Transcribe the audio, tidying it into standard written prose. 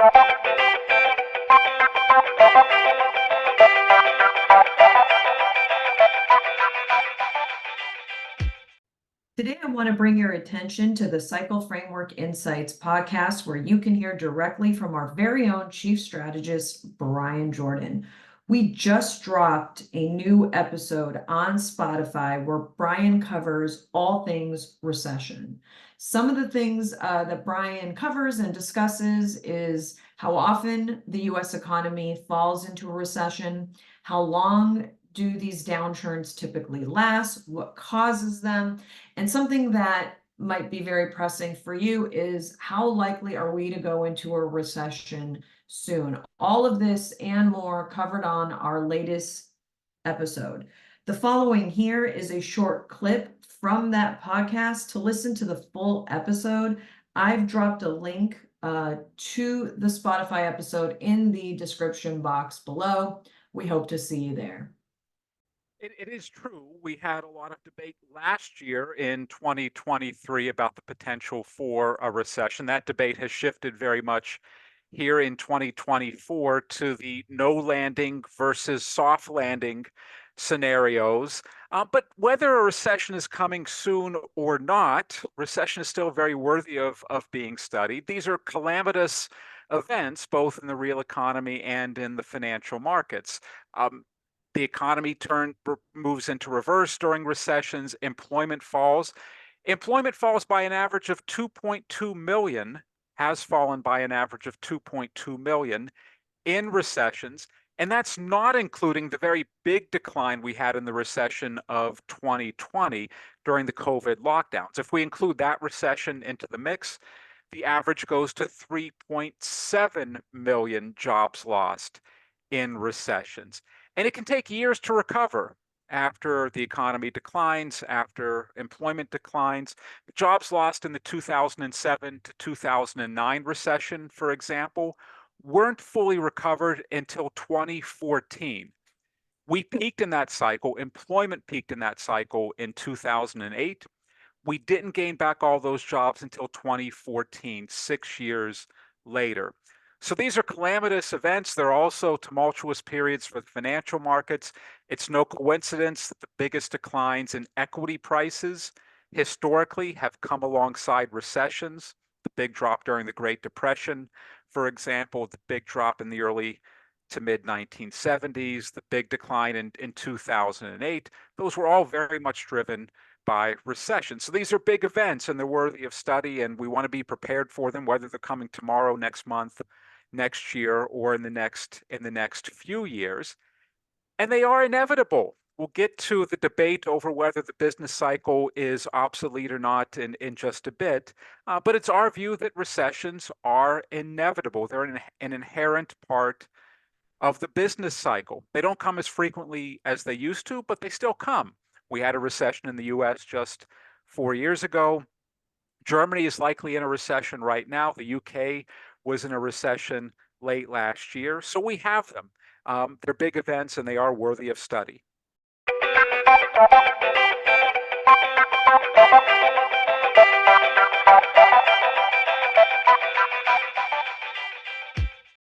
Today, I want to bring your attention to the Cycle Framework Insights podcast, where you can hear directly from our very own Chief Strategist, Bryan Jordan. We just dropped a new episode on Spotify where Bryan covers all things recession. Some of the things that Bryan covers and discusses is how often the U.S. economy falls into a recession, how long do these downturns typically last, what causes them, and something that might be very pressing for you is how likely are we to go into a recession soon? All of this and more covered on our latest episode. The following here is a short clip from that podcast. To listen to the full episode, I've dropped a link to the Spotify episode in the description box below. We hope to see you there. It is true. We had a lot of debate last year in 2023 about the potential for a recession. That debate has shifted very much here in 2024 to the no landing versus soft landing scenarios. But whether a recession is coming soon or not, recession is still very worthy of being studied. These are calamitous events, both in the real economy and in the financial markets. The economy moves into reverse during recessions. Employment falls. Employment falls by an average of 2.2 million, has fallen by an average of 2.2 million in recessions. And that's not including the very big decline we had in the recession of 2020 during the COVID lockdowns. If we include that recession into the mix, the average goes to 3.7 million jobs lost in recessions. And it can take years to recover after the economy declines, after employment declines. Jobs lost in the 2007 to 2009 recession, for example, weren't fully recovered until 2014. We peaked in that cycle, employment peaked in that cycle in 2008. We didn't gain back all those jobs until 2014, 6 years later. So these are calamitous events. They're also tumultuous periods for the financial markets. It's no coincidence that the biggest declines in equity prices historically have come alongside recessions. The big drop during the Great Depression, for example, the big drop in the early to mid 1970s, the big decline in 2008. Those were all very much driven by recession. So these are big events and they're worthy of study, and we want to be prepared for them, whether they're coming tomorrow, next month, next year, or in the next few years. And they are inevitable. We'll get to the debate over whether the business cycle is obsolete or not in just a bit. But it's our view that recessions are inevitable. They're an inherent part of the business cycle. They don't come as frequently as they used to, but they still come. We had a recession in the US just 4 years ago. Germany is likely in a recession right now. The UK was in a recession late last year. So we have them. They're big events and they are worthy of study.